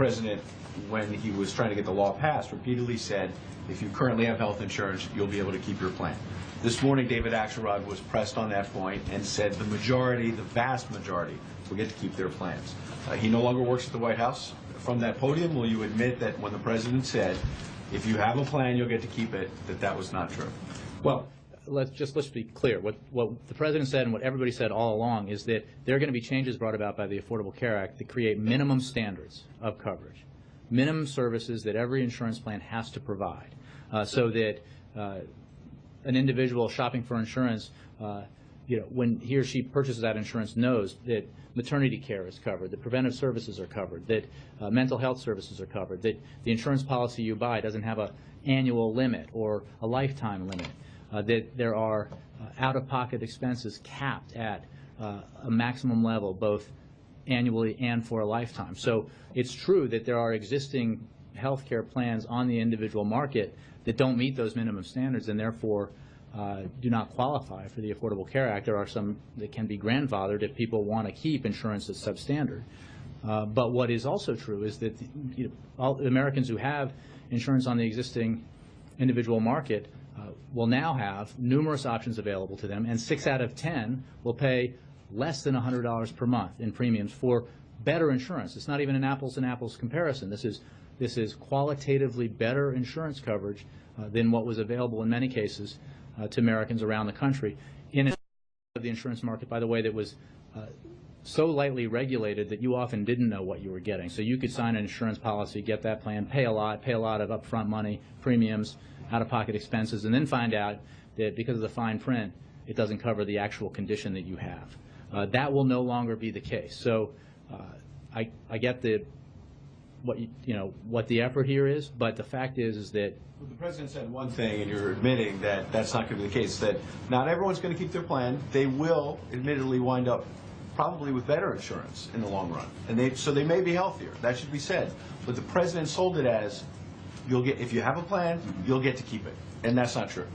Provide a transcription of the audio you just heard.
president, when he was trying to get the law passed, repeatedly said, if you currently have health insurance, you'll be able to keep your plan. This morning, David Axelrod was pressed on that point and said the majority, the vast majority, will get to keep their plans. He no longer works at the White House. From that podium, will you admit that when the president said, if you have a plan, you'll get to keep it, that was not true? Well, let's be clear. What the president said and what everybody said all along is that there are going to be changes brought about by the Affordable Care Act that create minimum standards of coverage, minimum services that every insurance plan has to provide, so that an individual shopping for insurance, when he or she purchases that insurance, knows that maternity care is covered, that preventive services are covered, that mental health services are covered, that the insurance policy you buy doesn't have an annual limit or a lifetime limit, that there are out-of-pocket expenses capped at a maximum level, both annually and for a lifetime. So it's true that there are existing health care plans on the individual market that don't meet those minimum standards and therefore do not qualify for the Affordable Care Act. There are some that can be grandfathered if people want to keep insurance that's substandard. But what is also true is that all Americans who have insurance on the existing individual market will now have numerous options available to them, and 6 out of 10 will pay less than $100 per month in premiums for better insurance. It's not even an apples and apples comparison. This is qualitatively better insurance coverage than what was available in many cases to Americans around the country in the insurance market, by the way, that was so lightly regulated that you often didn't know what you were getting. So you could sign an insurance policy, get that plan, pay a lot of upfront money, premiums, out-of-pocket expenses, and then find out that because of the fine print, it doesn't cover the actual condition that you have. That will no longer be the case. So I get what the effort here is, but the fact is that the president said one thing, and you're admitting that that's not going to be the case, that not everyone's going to keep their plan. They will admittedly wind up probably with better insurance in the long run, and so they may be healthier. That should be said. But the president sold it as, if you have a plan, you'll get to keep it, and that's not true.